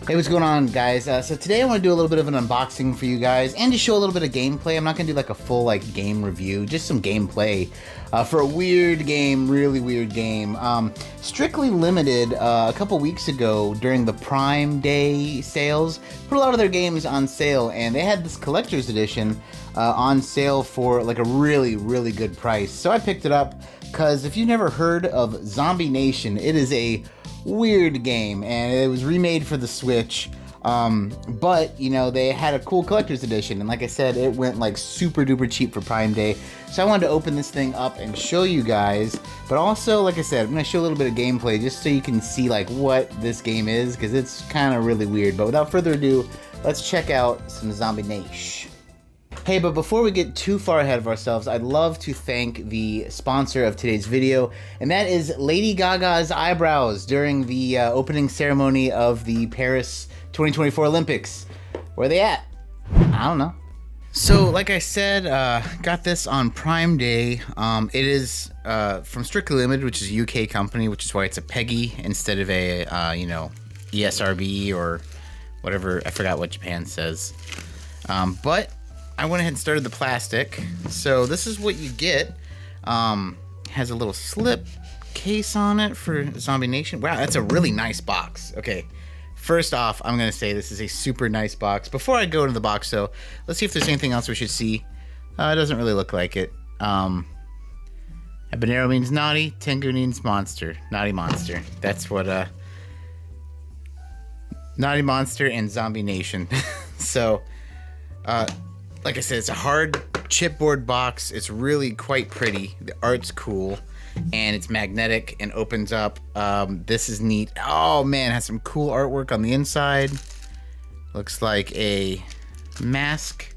Hey, what's going on, guys? So today I want to do a little bit of an unboxing for you guys and to show a little bit of gameplay. I'm not going to do like a full game review, just some gameplay for a weird game, really weird game. Strictly Limited, a couple weeks ago during the Prime Day sales, put a lot of their games on sale, and they had this collector's edition on sale for like a really, really good price. So I picked it up because if you've never heard of Zombie Nation, it is a weird game, and it was remade for the Switch, but you know, they had a cool collector's edition, and like I said, it went like super duper cheap for Prime Day. So I wanted to open this thing up and show you guys, but also, like I said, I'm gonna show a little bit of gameplay just so you can see like what this game is, because it's kind of really weird. But without further ado, let's check out some Zombie Nation. Hey, but before we get too far ahead of ourselves, I'd love to thank the sponsor of today's video, and that is Lady Gaga's eyebrows during the opening ceremony of the Paris 2024 Olympics. Where are they at? I don't know. So, like I said, got this on Prime Day. It is from Strictly Limited, which is a UK company, which is why it's a PEGI instead of a, you know, ESRB or whatever. I forgot what Japan says. But I went ahead and started the plastic. So this is what you get. Has a little slip case on it for Zombie Nation. Wow, that's a really nice box. Okay, first off, I'm gonna say this is a super nice box. Before I go into the box though, let's see if there's anything else we should see. It doesn't really look like it. Habanero means naughty, Tengu means monster. Naughty monster. That's what Naughty Monster and Zombie Nation. So like I said, it's a hard chipboard box. It's really quite pretty. The art's cool, and it's magnetic and opens up. This is neat. Oh man, it has some cool artwork on the inside. Looks like a mask.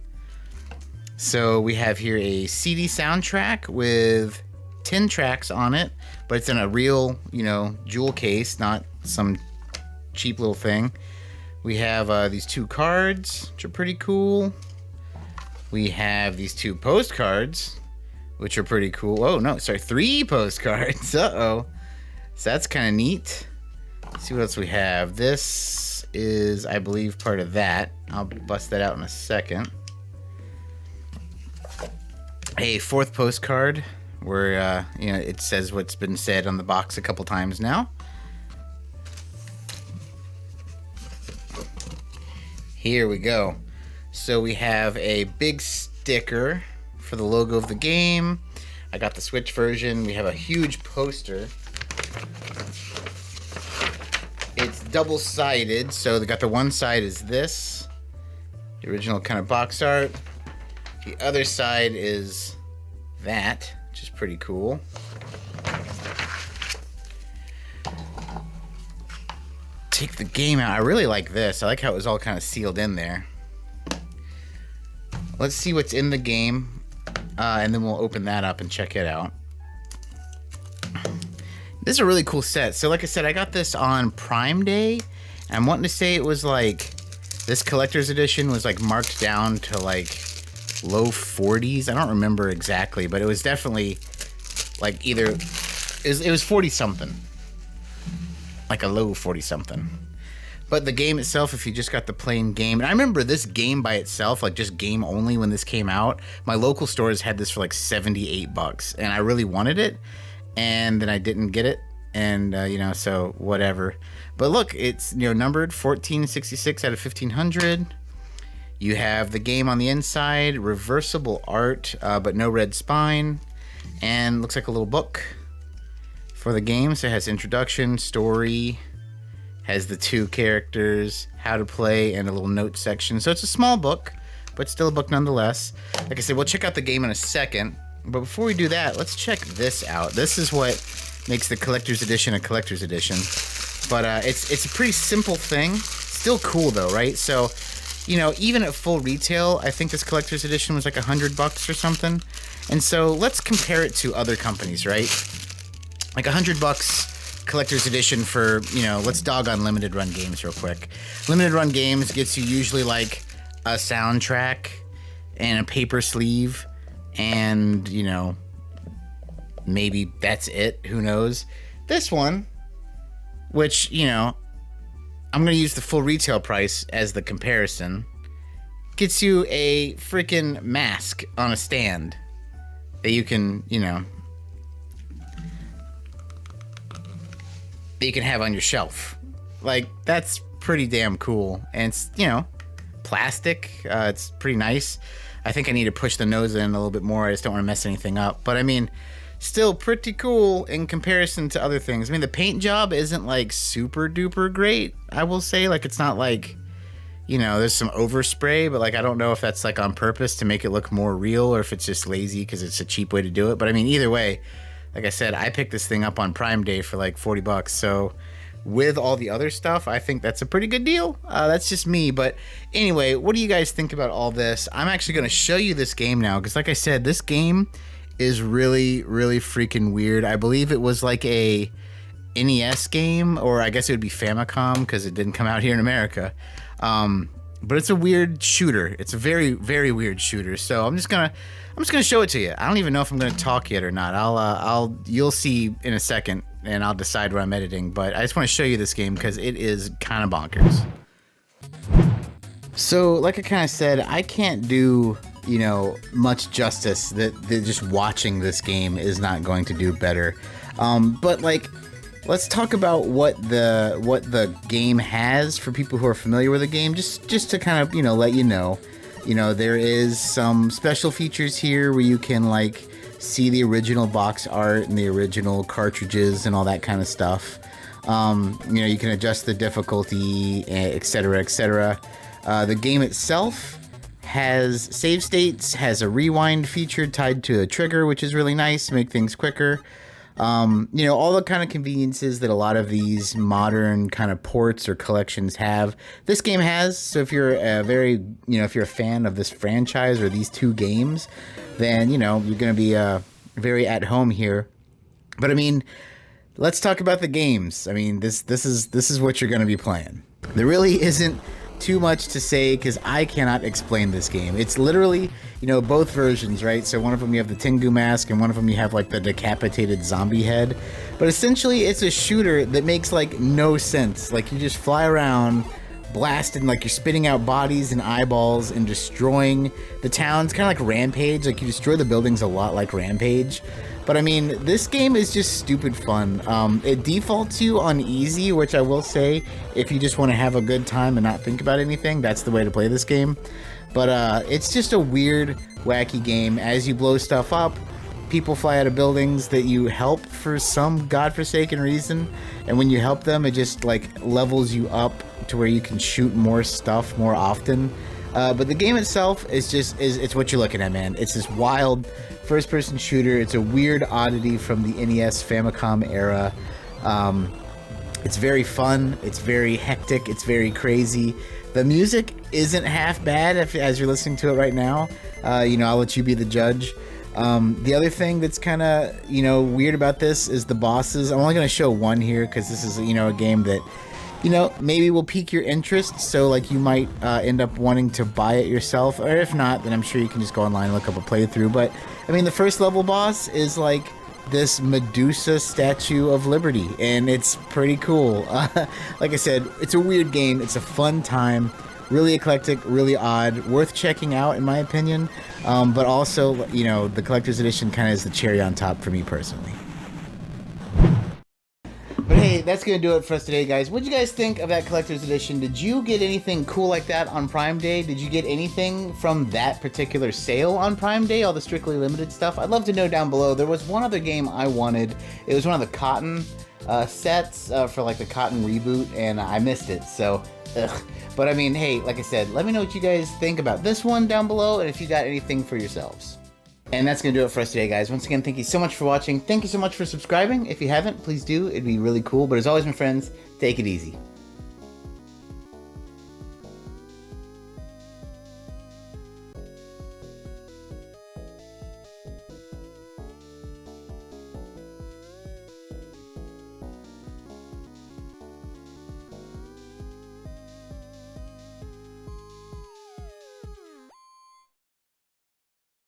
So we have here a CD soundtrack with 10 tracks on it, but it's in a real, you know, jewel case, not some cheap little thing. We have these two cards, which are pretty cool. We have these two postcards, which are pretty cool. Oh, no, sorry, 3 postcards. Uh-oh. So that's kind of neat. Let's see what else we have. This is, I believe, part of that. I'll bust that out in a second. A 4th postcard where, you know, it says what's been said on the box a couple times now. Here we go. So we have a big sticker for the logo of the game. I got the Switch version. We have a huge poster. It's double-sided, so they got the one side is this, the original kind of box art. The other side is that, which is pretty cool. Take the game out. I really like this. I like how it was all kind of sealed in there. Let's see what's in the game, and then we'll open that up and check it out. This is a really cool set. So like I said, I got this on Prime Day, and I'm wanting to say it was like, this collector's edition was like marked down to like low 40s. I don't remember exactly, but it was definitely like either, it was 40 something. Like a low 40 something. But the game itself, if you just got the plain game, and I remember this game by itself, like just game only when this came out, my local stores had this for like $78, and I really wanted it, and then I didn't get it, and you know, so whatever. But look, it's, you know, numbered 1466 out of 1500. You have the game on the inside, reversible art, but no red spine, and looks like a little book for the game. So it has introduction, story, has the 2 characters, how to play, and a little note section. So it's a small book, but still a book nonetheless. Like I said, we'll check out the game in a second. But before we do that, let's check this out. This is what makes the collector's edition a collector's edition. But it's a pretty simple thing. Still cool though, right? So, you know, even at full retail, I think this collector's edition was like $100 or something. And so let's compare it to other companies, right? Like $100 collector's edition for, you know, let's dog on limited run games real quick. Limited run games gets you usually like a soundtrack and a paper sleeve, and, you know, maybe that's it. Who knows? This one, which, you know, I'm going to use the full retail price as the comparison. Gets you a freaking mask on a stand that you can, you know, that you can have on your shelf. Like, that's pretty damn cool. And it's, you know, plastic. It's pretty nice. I think I need to push the nose in a little bit more. I just don't want to mess anything up. But I mean, still pretty cool in comparison to other things. I mean, the paint job isn't like super duper great, I will say. Like, it's not like, you know, there's some overspray, but like, I don't know if that's like on purpose to make it look more real or if it's just lazy because it's a cheap way to do it. But I mean, either way, like I said, I picked this thing up on Prime Day for like 40 bucks. So with all the other stuff, I think that's a pretty good deal. That's just me. But anyway, what do you guys think about all this? I'm actually going to show you this game now because, like I said, this game is really, really freaking weird. I believe it was like a NES game, or I guess it would be Famicom because it didn't come out here in America. But it's a weird shooter. It's a very, very weird shooter. So I'm just gonna show it to you. I don't even know if I'm gonna talk yet or not. You'll see in a second, and I'll decide when I'm editing. But I just want to show you this game because it is kind of bonkers. So, like I kind of said, I can't do, you know, much justice that just watching this game is not going to do better. But like, let's talk about what the game has for people who are familiar with the game, just to kind of, you know, let you know. You know, there is some special features here where you can like see the original box art and the original cartridges and all that kind of stuff. You know, you can adjust the difficulty, etc., etc. The game itself has save states, has a rewind feature tied to a trigger, which is really nice to make things quicker. You know, all the kind of conveniences that a lot of these modern kind of ports or collections have, this game has. So if you're if you're a fan of this franchise or these two games, then, you know, you're going to be very at home here. But I mean, let's talk about the games. I mean, this is what you're going to be playing. There really isn't too much to say because I cannot explain this game. It's literally, you know, both versions, right? So one of them you have the Tengu mask and one of them you have like the decapitated zombie head. But essentially it's a shooter that makes like no sense. Like, you just fly around blasting, like you're spitting out bodies and eyeballs and destroying the towns, kind of like Rampage. Like, you destroy the buildings a lot like Rampage. But I mean, this game is just stupid fun. It defaults you on easy, which I will say, if you just want to have a good time and not think about anything, that's the way to play this game. But it's just a weird, wacky game. As you blow stuff up, people fly out of buildings that you help for some godforsaken reason. And when you help them, it just like levels you up to where you can shoot more stuff more often. But the game itself is it's what you're looking at, man. It's this wild first-person shooter. It's a weird oddity from the NES Famicom era. It's very fun. It's very hectic. It's very crazy. The music isn't half bad as you're listening to it right now. You know, I'll let you be the judge. The other thing that's kind of, you know, weird about this is the bosses. I'm only going to show one here because this is, you know, a game that, you know, maybe will pique your interest. So like, you might end up wanting to buy it yourself, or if not, then I'm sure you can just go online and look up a playthrough. But I mean, the first level boss is like this Medusa Statue of Liberty, and it's pretty cool. Like I said, it's a weird game. It's a fun time, really eclectic, really odd, worth checking out in my opinion. But also, you know, the collector's edition kind of is the cherry on top for me personally. But hey, that's going to do it for us today, guys. What did you guys think of that collector's edition? Did you get anything cool like that on Prime Day? Did you get anything from that particular sale on Prime Day, all the strictly limited stuff? I'd love to know down below. There was one other game I wanted. It was one of the Cotton sets for like the Cotton reboot, and I missed it, so ugh. But I mean, hey, like I said, let me know what you guys think about this one down below, and if you got anything for yourselves. And that's going to do it for us today, guys. Once again, thank you so much for watching. Thank you so much for subscribing. If you haven't, please do. It'd be really cool. But as always, my friends, take it easy.